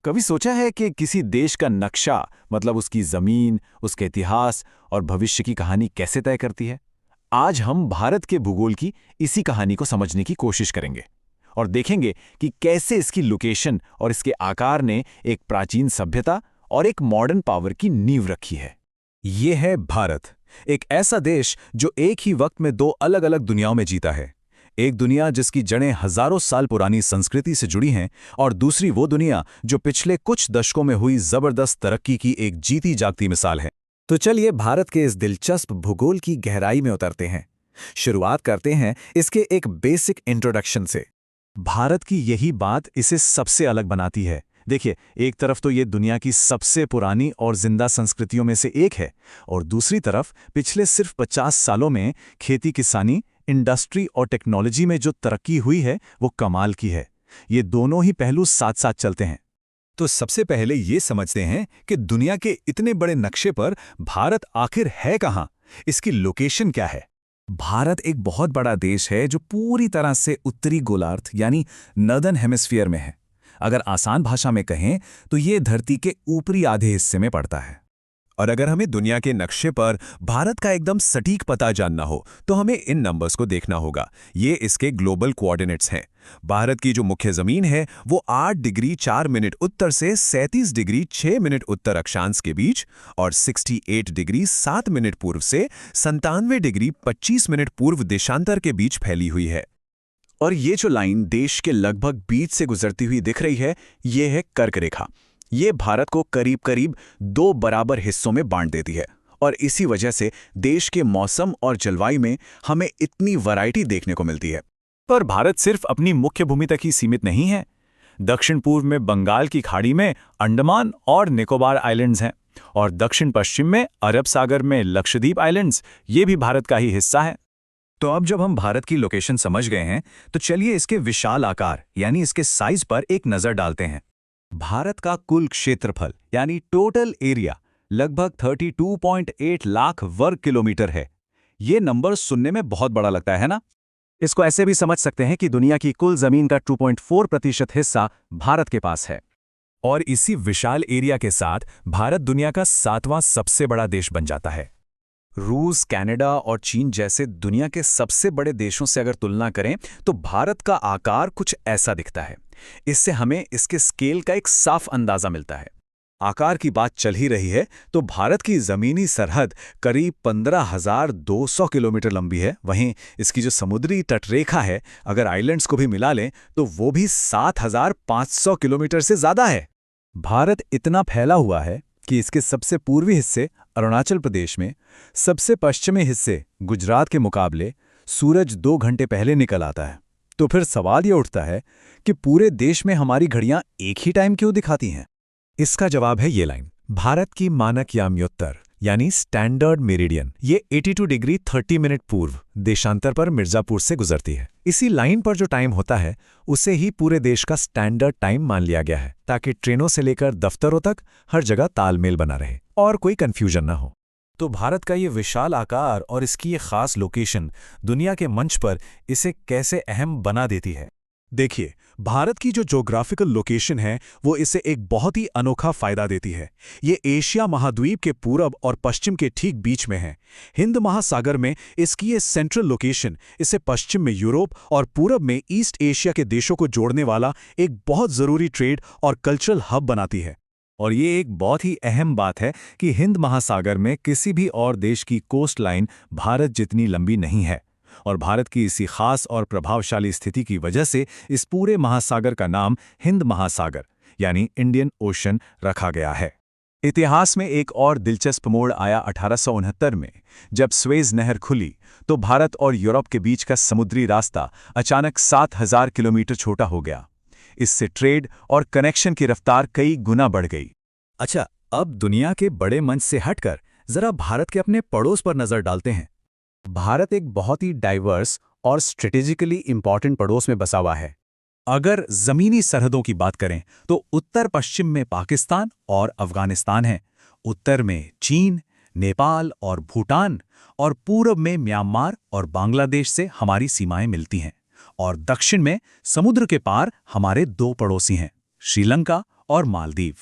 कभी सोचा है कि किसी देश का नक्शा मतलब उसकी जमीन, उसके इतिहास और भविष्य की कहानी कैसे तय करती है? आज हम भारत के भूगोल की इसी कहानी को समझने की कोशिश करेंगे और देखेंगे कि कैसे इसकी लोकेशन और इसके आकार ने एक प्राचीन सभ्यता और एक मॉडर्न पावर की नींव रखी है। ये है भारत, एक ऐसा देश जो एक ही वक्त में दो अलग-अलग दुनियाओं में जीता है। एक दुनिया जिसकी जड़ें हजारों साल पुरानी संस्कृति से जुड़ी हैं और दूसरी वो दुनिया जो पिछले कुछ दशकों में हुई जबरदस्त तरक्की की एक जीती जागती मिसाल है। तो चलिए भारत के इस दिलचस्प भूगोल की गहराई में उतरते हैं। शुरुआत करते हैं इसके एक बेसिक इंट्रोडक्शन से। भारत की यही बात इसे सबसे अलग बनाती है। देखिए, एक तरफ तो ये दुनिया की सबसे पुरानी और जिंदा संस्कृतियों में से एक है और दूसरी तरफ पिछले सिर्फ 50 सालों में खेती किसानी, इंडस्ट्री और टेक्नोलॉजी में जो तरक्की हुई है वो कमाल की है। ये दोनों ही पहलू साथ साथ चलते हैं। तो सबसे पहले ये समझते हैं कि दुनिया के इतने बड़े नक्शे पर भारत आखिर है कहाँ, इसकी लोकेशन क्या है। भारत एक बहुत बड़ा देश है जो पूरी तरह से उत्तरी गोलार्ध यानी नॉर्दर्न हेमिस्फीयर में है। अगर आसान भाषा में कहें तो ये धरती के ऊपरी आधे हिस्से में पड़ता है। और अगर हमें दुनिया के नक्शे पर भारत का एकदम सटीक पता जानना हो तो हमें इन नंबर्स को देखना होगा। ये इसके ग्लोबल कोऑर्डिनेट्स हैं। भारत की जो मुख्य जमीन है वो 8 डिग्री 4 मिनट उत्तर से 37 डिग्री 6 मिनट उत्तर अक्षांश के बीच और 68 डिग्री 7 मिनट पूर्व से 97 डिग्री 25 मिनट पूर्व देशांतर के बीच फैली हुई है। और ये जो लाइन देश के लगभग बीच से गुजरती हुई दिख रही है, ये है कर्क रेखा। ये भारत को करीब करीब 2 बराबर हिस्सों में बांट देती है और इसी वजह से देश के मौसम और जलवायु में हमें इतनी वैरायटी देखने को मिलती है। पर भारत सिर्फ अपनी मुख्य भूमि तक ही सीमित नहीं है। दक्षिण पूर्व में बंगाल की खाड़ी में अंडमान और निकोबार आइलैंड्स हैं और दक्षिण पश्चिम में अरब सागर में लक्षद्वीप आइलैंड्स, ये भी भारत का ही हिस्सा है। तो अब जब हम भारत की लोकेशन समझ गए हैं तो चलिए इसके विशाल आकार यानी इसके साइज पर एक नजर डालते हैं। भारत का कुल क्षेत्रफल यानी टोटल एरिया लगभग 32.8 लाख वर्ग किलोमीटर है। ये नंबर सुनने में बहुत बड़ा लगता है ना? इसको ऐसे भी समझ सकते हैं कि दुनिया की कुल जमीन का 2.4% हिस्सा भारत के पास है। और इसी विशाल एरिया के साथ भारत दुनिया का 7वां सबसे बड़ा देश बन जाता है। रूस, कनाडा और चीन जैसे दुनिया के सबसे बड़े देशों से अगर तुलना करें तो भारत का आकार कुछ ऐसा दिखता है। इससे हमें इसके स्केल का एक साफ अंदाजा मिलता है। आकार की बात चल ही रही है तो भारत की जमीनी सरहद करीब 15,200 किलोमीटर लंबी है। वहीं इसकी जो समुद्री तटरेखा है, अगर आइलैंड्स को भी मिला लें तो वो भी 7,500 किलोमीटर से ज्यादा है। भारत इतना फैला हुआ है कि इसके सबसे पूर्वी हिस्से अरुणाचल प्रदेश में, सबसे पश्चिमी हिस्से गुजरात के मुकाबले सूरज 2 घंटे पहले निकल आता है। तो फिर सवाल ये उठता है कि पूरे देश में हमारी घड़ियां एक ही टाइम क्यों दिखाती हैं? इसका जवाब है ये लाइन। भारत की मानक याम्योत्तर यानी स्टैंडर्ड मेरिडियन ये 82 डिग्री 30 मिनट पूर्व देशांतर पर मिर्जापुर से गुजरती है। इसी लाइन पर जो टाइम होता है उसे ही पूरे देश का स्टैंडर्ड टाइम मान लिया गया है ताकि ट्रेनों से लेकर दफ्तरों तक हर जगह तालमेल बना रहे और कोई कंफ्यूजन ना हो। तो भारत का ये विशाल आकार और इसकी ये खास लोकेशन दुनिया के मंच पर इसे कैसे अहम बना देती है। देखिए, भारत की जो ज्योग्राफिकल लोकेशन है वो इसे एक बहुत ही अनोखा फायदा देती है। ये एशिया महाद्वीप के पूरब और पश्चिम के ठीक बीच में है। हिंद महासागर में इसकी ये सेंट्रल लोकेशन इसे पश्चिम में यूरोप और पूरब में ईस्ट एशिया के देशों को जोड़ने वाला एक बहुत ज़रूरी ट्रेड और कल्चरल हब बनाती है। और ये एक बहुत ही अहम बात है कि हिंद महासागर में किसी भी और देश की कोस्ट लाइन भारत जितनी लंबी नहीं है और भारत की इसी खास और प्रभावशाली स्थिति की वजह से इस पूरे महासागर का नाम हिंद महासागर यानी इंडियन ओशन रखा गया है। इतिहास में एक और दिलचस्प मोड़ आया 1869 में, जब स्वेज नहर खुली तो भारत और यूरोप के बीच का समुद्री रास्ता अचानक 7,000 किलोमीटर छोटा हो गया। इससे ट्रेड और कनेक्शन की रफ्तार कई गुना बढ़ गई। अच्छा, अब दुनिया के बड़े मंच से हटकर जरा भारत के अपने पड़ोस पर नजर डालते हैं। भारत एक बहुत ही डाइवर्स और स्ट्रेटेजिकली इंपॉर्टेंट पड़ोस में बसा हुआ है। अगर जमीनी सरहदों की बात करें तो उत्तर पश्चिम में पाकिस्तान और अफगानिस्तान है, उत्तर में चीन, नेपाल और भूटान और पूरब में म्यांमार और बांग्लादेश से हमारी सीमाएं मिलती हैं। और दक्षिण में समुद्र के पार हमारे 2 पड़ोसी हैं, श्रीलंका और मालदीव।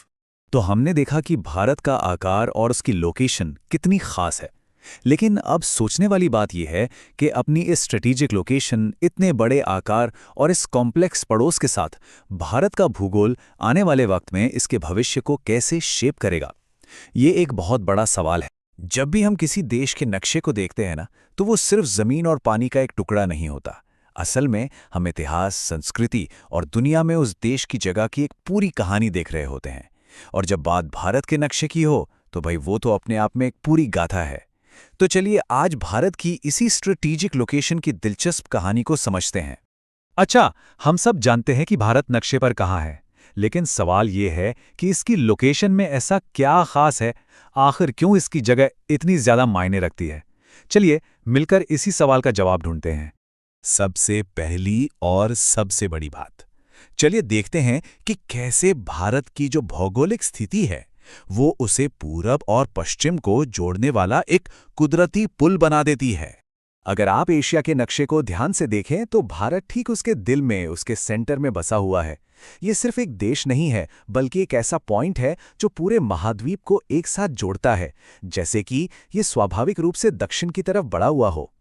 तो हमने देखा कि भारत का आकार और उसकी लोकेशन कितनी खास है। लेकिन अब सोचने वाली बात यह है कि अपनी इस स्ट्रेटेजिक लोकेशन, इतने बड़े आकार और इस कॉम्प्लेक्स पड़ोस के साथ भारत का भूगोल आने वाले वक्त में इसके भविष्य को कैसे शेप करेगा, ये एक बहुत बड़ा सवाल है। जब भी हम किसी देश के नक्शे को देखते हैं ना, तो वो सिर्फ जमीन और पानी का एक टुकड़ा नहीं होता। असल में हम इतिहास, संस्कृति और दुनिया में उस देश की जगह की एक पूरी कहानी देख रहे होते हैं। और जब बात भारत के नक्शे की हो, तो भाई वो तो अपने आप में एक पूरी गाथा है। तो चलिए आज भारत की इसी स्ट्रेटेजिक लोकेशन की दिलचस्प कहानी को समझते हैं। अच्छा, हम सब जानते हैं कि भारत नक्शे पर कहाँ है, लेकिन सवाल ये है कि इसकी लोकेशन में ऐसा क्या खास है, आखिर क्यों इसकी जगह इतनी ज्यादा मायने रखती है। चलिए मिलकर इसी सवाल का जवाब ढूंढते हैं। सबसे पहली और सबसे बड़ी बात, चलिए देखते हैं कि कैसे भारत की जो भौगोलिक स्थिति है वो उसे पूरब और पश्चिम को जोड़ने वाला एक कुदरती पुल बना देती है। अगर आप एशिया के नक्शे को ध्यान से देखें तो भारत ठीक उसके दिल में, उसके सेंटर में बसा हुआ है। ये सिर्फ एक देश नहीं है, बल्कि एक ऐसा पॉइंट है जो पूरे महाद्वीप को एक साथ जोड़ता है, जैसे कि ये स्वाभाविक रूप से दक्षिण की तरफ बढ़ा हुआ हो।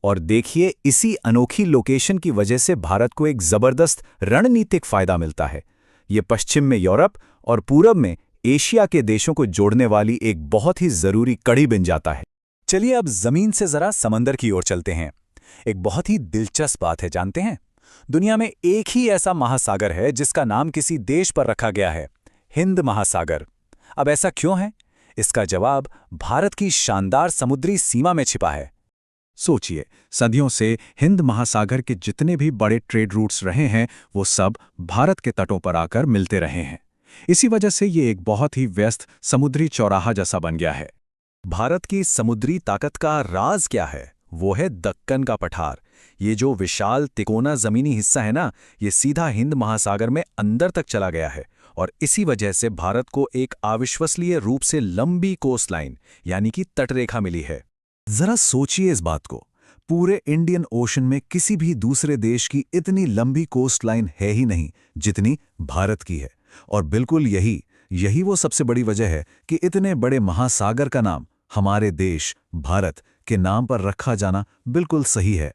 और देखिए, इसी अनोखी लोकेशन की वजह से भारत को एक जबरदस्त रणनीतिक फायदा मिलता है। ये पश्चिम में यूरोप और पूरब में एशिया के देशों को जोड़ने वाली एक बहुत ही जरूरी कड़ी बन जाता है। चलिए अब जमीन से जरा समंदर की ओर चलते हैं। एक बहुत ही दिलचस्प बात है, जानते हैं? दुनिया में एक ही ऐसा महासागर है जिसका नाम किसी देश पर रखा गया है, हिंद महासागर। अब ऐसा क्यों है? इसका जवाब भारत की शानदार समुद्री सीमा में छिपा है। सोचिए, सदियों से हिंद महासागर के जितने भी बड़े ट्रेड रूट्स रहे हैं, वो सब भारत के तटों पर आकर मिलते रहे हैं। इसी वजह से ये एक बहुत ही व्यस्त समुद्री चौराहा जैसा बन गया है। भारत की समुद्री ताकत का राज क्या है? वो है दक्कन का पठार। ये जो विशाल तिकोना जमीनी हिस्सा है ना, ये सीधा हिंद महासागर में अंदर तक चला गया है। और इसी वजह से भारत को एक अविश्वसनीय रूप से लंबी कोस्ट लाइन यानी कि तटरेखा मिली है। जरा सोचिए इस बात को, पूरे इंडियन ओशन में किसी भी दूसरे देश की इतनी लंबी कोस्ट लाइन है ही नहीं जितनी भारत की है। और बिल्कुल यही वो सबसे बड़ी वजह है कि इतने बड़े महासागर का नाम हमारे देश भारत के नाम पर रखा जाना बिल्कुल सही है।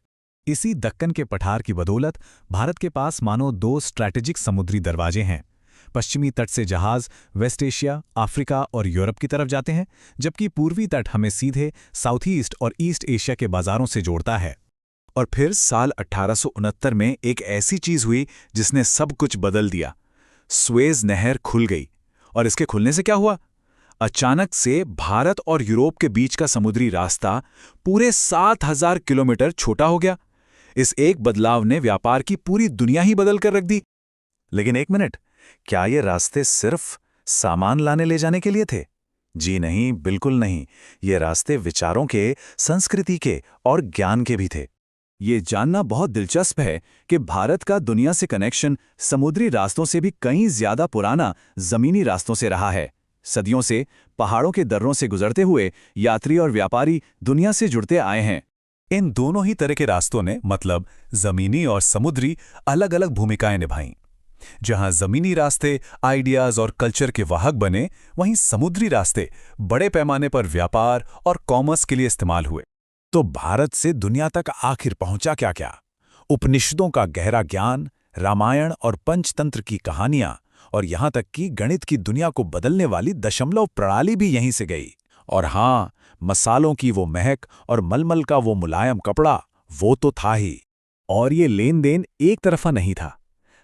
इसी दक्कन के पठार की बदौलत भारत के पास मानो दो स्ट्रैटेजिक समुद्री दरवाजे हैं। पश्चिमी तट से जहाज वेस्ट एशिया, अफ्रीका और यूरोप की तरफ जाते हैं, जबकि पूर्वी तट हमें सीधे साउथ ईस्ट और ईस्ट एशिया के बाजारों से जोड़ता है। और फिर साल 1869 में एक ऐसी चीज हुई जिसने सब कुछ बदल दिया। स्वेज नहर खुल गई। और इसके खुलने से क्या हुआ? अचानक से भारत और यूरोप के बीच का समुद्री रास्ता पूरे 7000 किलोमीटर छोटा हो गया। इस एक बदलाव ने व्यापार की पूरी दुनिया ही बदल कर रख दी। लेकिन एक मिनट, क्या ये रास्ते सिर्फ सामान लाने ले जाने के लिए थे? जी नहीं, बिल्कुल नहीं। ये रास्ते विचारों के, संस्कृति के और ज्ञान के भी थे। ये जानना बहुत दिलचस्प है कि भारत का दुनिया से कनेक्शन समुद्री रास्तों से भी कहीं ज्यादा पुराना जमीनी रास्तों से रहा है। सदियों से पहाड़ों के दर्रों से गुजरते हुए यात्री और व्यापारी दुनिया से जुड़ते आए हैं। इन दोनों ही तरह के रास्तों ने, मतलब जमीनी और समुद्री, अलग अलग भूमिकाएं निभाईं। जहां जमीनी रास्ते आइडियाज और कल्चर के वाहक बने, वहीं समुद्री रास्ते बड़े पैमाने पर व्यापार और कॉमर्स के लिए इस्तेमाल हुए। तो भारत से दुनिया तक आखिर पहुंचा क्या? उपनिषदों का गहरा ज्ञान, रामायण और पंचतंत्र की कहानियां, और यहां तक कि गणित की दुनिया को बदलने वाली दशमलव प्रणाली भी यहीं से गई। और हां, मसालों की वो महक और मलमल का वो मुलायम कपड़ा, वो तो था ही। और ये लेन देन एक तरफा नहीं था।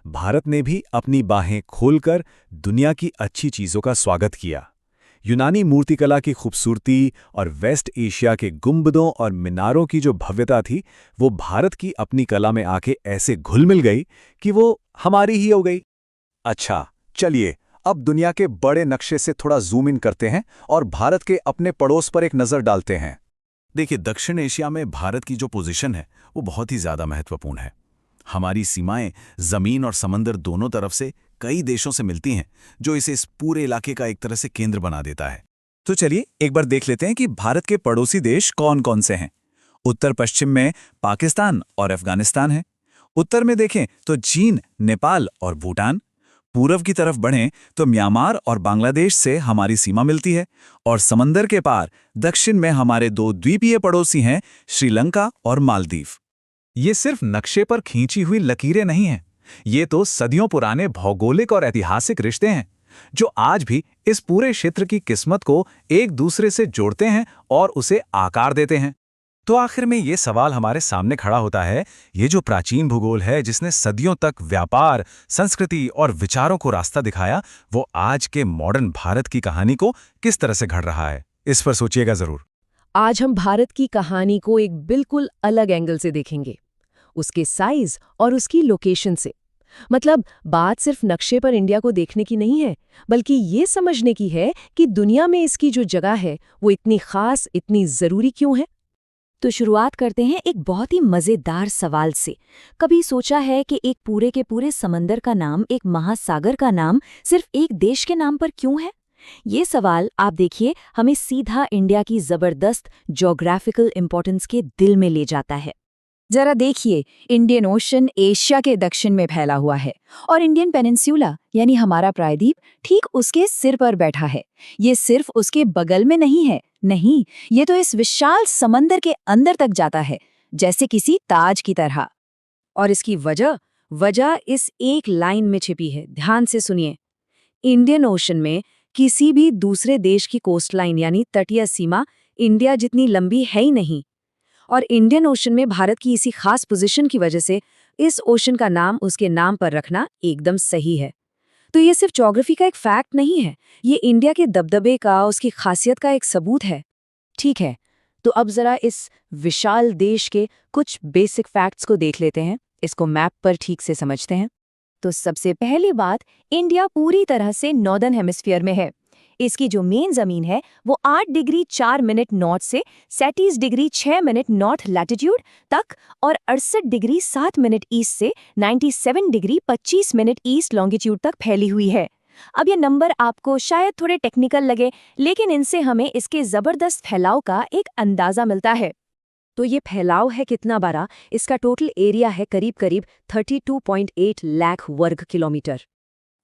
भारत ने भी अपनी बाहें खोलकर दुनिया की अच्छी चीजों का स्वागत किया। यूनानी मूर्तिकला की खूबसूरती और वेस्ट एशिया के गुंबदों और मीनारों की जो भव्यता थी, वो भारत की अपनी कला में आके ऐसे घुल मिल गई कि वो हमारी ही हो गई। अच्छा, चलिए अब दुनिया के बड़े नक्शे से थोड़ा जूम इन करते हैं और भारत के अपने पड़ोस पर एक नज़र डालते हैं। देखिए, दक्षिण एशिया में भारत की जो पोजीशन है वो बहुत ही ज़्यादा महत्वपूर्ण है। हमारी सीमाएं जमीन और समंदर दोनों तरफ से कई देशों से मिलती हैं, जो इस पूरे इलाके का एक तरह से केंद्र बना देता है। तो चलिए एक बार देख लेते हैं कि भारत के पड़ोसी देश कौन कौन से हैं। उत्तर पश्चिम में पाकिस्तान और अफगानिस्तान है। उत्तर में देखें तो चीन, नेपाल और भूटान। पूर्व की तरफ बढ़ें तो म्यांमार और बांग्लादेश से हमारी सीमा मिलती है, और समंदर के पार दक्षिण में हमारे दो द्वीपीय पड़ोसी हैं, श्रीलंका और मालदीव। ये सिर्फ नक्शे पर खींची हुई लकीरें नहीं हैं, ये तो सदियों पुराने भौगोलिक और ऐतिहासिक रिश्ते हैं जो आज भी इस पूरे क्षेत्र की किस्मत को एक दूसरे से जोड़ते हैं और उसे आकार देते हैं। तो आखिर में ये सवाल हमारे सामने खड़ा होता है, ये जो प्राचीन भूगोल है जिसने सदियों तक व्यापार, संस्कृति और विचारों को रास्ता दिखाया, वो आज के मॉडर्न भारत की कहानी को किस तरह से घड़ रहा है? इस पर सोचिएगा जरूर। आज हम भारत की कहानी को एक बिल्कुल अलग एंगल से देखेंगे, उसके साइज और उसकी लोकेशन से। मतलब बात सिर्फ नक्शे पर इंडिया को देखने की नहीं है, बल्कि ये समझने की है कि दुनिया में इसकी जो जगह है वो इतनी खास, इतनी जरूरी क्यों है। तो शुरुआत करते हैं एक बहुत ही मजेदार सवाल से। कभी सोचा है कि एक पूरे के पूरे समंदर का नाम, एक महासागर का नाम सिर्फ एक देश के नाम पर क्यों है? ये सवाल आप देखिए हमें सीधा इंडिया की जबरदस्त ज्योग्राफिकल इंपॉर्टेंस के दिल में ले जाता है। जरा देखिए, इंडियन ओशन एशिया के दक्षिण में फैला हुआ है और इंडियन पेनिनसुला यानी हमारा प्रायद्वीप ठीक उसके सिर पर बैठा है। ये सिर्फ उसके बगल में नहीं है, नहीं, ये तो इस विशाल समंदर के अंदर तक जाता है, जैसे किसी ताज की तरह। और इसकी वजह इस एक लाइन में छिपी है। ध्यान से सुनिए, इंडियन ओशन में किसी भी दूसरे देश की कोस्टलाइन यानी तटीय सीमा इंडिया जितनी लंबी है ही नहीं। और इंडियन ओशन में भारत की इसी खास पोजीशन की वजह से इस ओशन का नाम उसके नाम पर रखना एकदम सही है। तो ये सिर्फ ज्योग्राफी का एक फैक्ट नहीं है, ये इंडिया के दबदबे का, उसकी खासियत का एक सबूत है। ठीक है, तो अब जरा इस विशाल देश के कुछ बेसिक फैक्ट्स को देख लेते हैं, इसको मैप पर ठीक से समझते हैं। तो सबसे पहली बात, इंडिया पूरी तरह से नॉर्दर्न हेमिस्फीयर में है। इसकी जो मेन जमीन है वो 8 डिग्री 4 मिनट नॉर्थ से 37 डिग्री 6 मिनट नॉर्थ लैटिट्यूड तक और 68 डिग्री 7 मिनट ईस्ट से 97 डिग्री 25 मिनट ईस्ट लॉन्गिट्यूड तक फैली हुई है। अब ये नंबर आपको शायद थोड़े टेक्निकल लगे, लेकिन इनसे हमें इसके जबरदस्त फैलाव का एक अंदाजा मिलता है। तो ये फैलाव है कितना बड़ा? इसका टोटल एरिया है करीब करीब 32.8 लाख वर्ग किलोमीटर।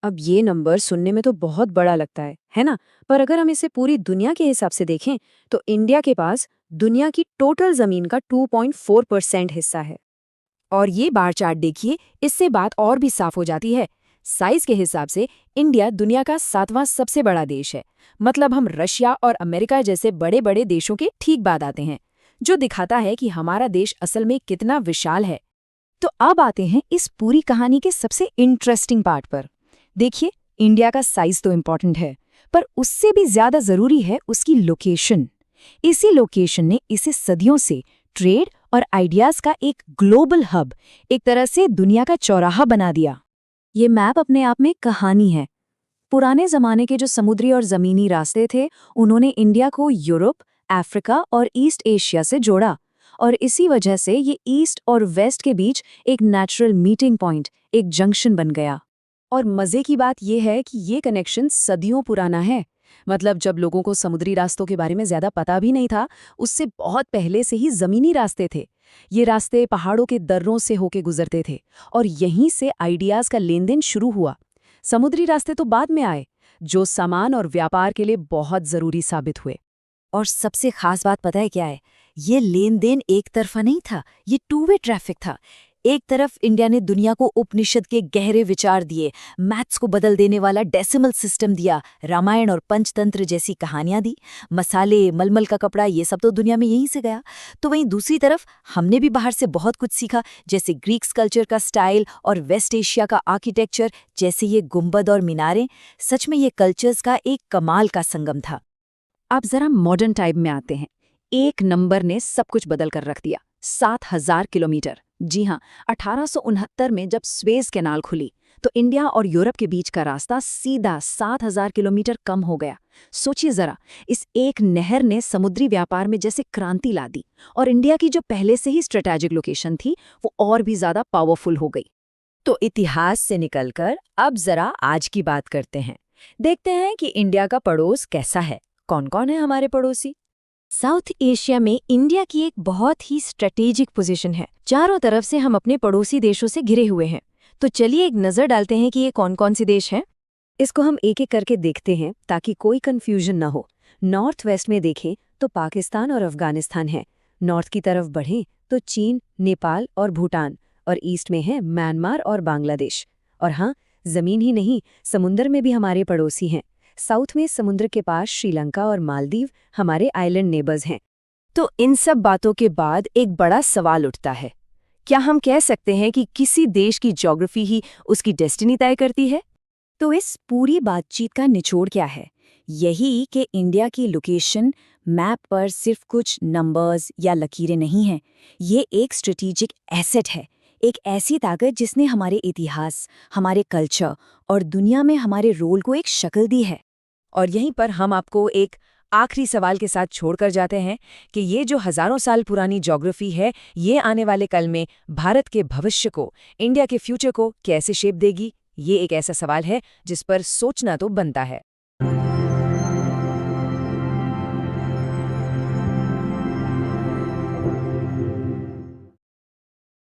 अब ये नंबर सुनने में तो बहुत बड़ा लगता है ना? पर अगर हम इसे पूरी दुनिया के हिसाब से देखें तो इंडिया के पास दुनिया की टोटल जमीन का 2.4% हिस्सा है। और ये बार चार्ट देखिए, इससे बात और भी साफ हो जाती है। साइज के हिसाब से इंडिया दुनिया का 7वां सबसे बड़ा देश है। मतलब हम रशिया और अमेरिका जैसे बड़े बड़े देशों के ठीक बाद आते हैं, जो दिखाता है कि हमारा देश असल में कितना विशाल है। तो अब आते हैं इस पूरी कहानी के सबसे इंटरेस्टिंग पार्ट पर। देखिए, इंडिया का साइज तो इम्पॉर्टेंट है, पर उससे भी ज्यादा जरूरी है उसकी लोकेशन। इसी लोकेशन ने इसे सदियों से ट्रेड और आइडियाज का एक ग्लोबल हब, एक तरह से दुनिया का चौराहा बना दिया। ये मैप अपने आप में कहानी है। पुराने जमाने के जो समुद्री और जमीनी रास्ते थे, उन्होंने इंडिया को यूरोप, अफ्रीका और ईस्ट एशिया से जोड़ा, और इसी वजह से ये ईस्ट और वेस्ट के बीच एक नेचुरल मीटिंग पॉइंट, एक जंक्शन बन गया। और मजे की बात यह है कि ये कनेक्शन सदियों पुराना है। मतलब जब लोगों को समुद्री रास्तों के बारे में ज्यादा पता भी नहीं था, उससे बहुत पहले से ही जमीनी रास्ते थे। ये रास्ते पहाड़ों के दर्रों से होके गुजरते थे और यहीं से आइडियाज का लेन देन शुरू हुआ। समुद्री रास्ते तो बाद में आए, जो सामान और व्यापार के लिए बहुत जरूरी साबित हुए। और सबसे खास बात पता है क्या है? ये लेन देन एक तरफा नहीं था, ये 2 वे ट्रैफिक था। एक तरफ इंडिया ने दुनिया को उपनिषद के गहरे विचार दिए, मैथ्स को बदल देने वाला डेसिमल सिस्टम दिया, रामायण और पंचतंत्र जैसी कहानियां दी, मसाले, मलमल का कपड़ा, ये सब तो दुनिया में यहीं से गया। तो वहीं दूसरी तरफ हमने भी बाहर से बहुत कुछ सीखा, जैसे ग्रीक्स कल्चर का स्टाइल और वेस्ट एशिया का आर्किटेक्चर, जैसे ये गुंबद और मीनारें। सच में ये कल्चर्स का एक कमाल का संगम था। अब जरा मॉडर्न टाइम में आते हैं। एक नंबर ने सब कुछ बदल कर रख दिया, 7000 किलोमीटर। जी हाँ, 1869 में जब स्वेज कैनाल खुली तो इंडिया और यूरोप के बीच का रास्ता सीधा 7000 किलोमीटर कम हो गया। सोचिए जरा, इस एक नहर ने समुद्री व्यापार में जैसे क्रांति ला दी और इंडिया की जो पहले से ही स्ट्रेटेजिक लोकेशन थी वो और भी ज्यादा पावरफुल हो गई। तो इतिहास से निकलकर अब जरा आज की बात करते हैं। देखते हैं कि इंडिया का पड़ोस कैसा है, कौन कौन है हमारे पड़ोसी। साउथ एशिया में इंडिया की एक बहुत ही स्ट्रेटेजिक पोजीशन है। चारों तरफ से हम अपने पड़ोसी देशों से घिरे हुए हैं। तो चलिए एक नज़र डालते हैं कि ये कौन-कौन से देश हैं। इसको हम एक एक करके देखते हैं ताकि कोई कंफ्यूजन ना हो। नॉर्थ वेस्ट में देखें तो पाकिस्तान और अफगानिस्तान है, नॉर्थ की तरफ बढ़ें तो चीन, नेपाल और भूटान, और ईस्ट में है म्यांमार और बांग्लादेश। और हाँ, जमीन ही नहीं, समुंदर में भी हमारे पड़ोसी हैं। साउथ में समुद्र के पास श्रीलंका और मालदीव हमारे आइलैंड नेबर्स हैं। तो इन सब बातों के बाद एक बड़ा सवाल उठता है, क्या हम कह सकते हैं कि किसी देश की ज्योग्राफी ही उसकी डेस्टिनी तय करती है? तो इस पूरी बातचीत का निचोड़ क्या है? यही कि इंडिया की लोकेशन मैप पर सिर्फ कुछ नंबर्स या लकीरें नहीं हैं। ये एक स्ट्रेटेजिक एसेट है, एक ऐसी ताकत जिसने हमारे इतिहास, हमारे कल्चर और दुनिया में हमारे रोल को एक शक्ल दी है। और यहीं पर हम आपको एक आखिरी सवाल के साथ छोड़कर जाते हैं कि ये जो हजारों साल पुरानी ज्योग्राफी है, ये आने वाले कल में भारत के भविष्य को, इंडिया के फ्यूचर को कैसे शेप देगी? ये एक ऐसा सवाल है जिस पर सोचना तो बनता है।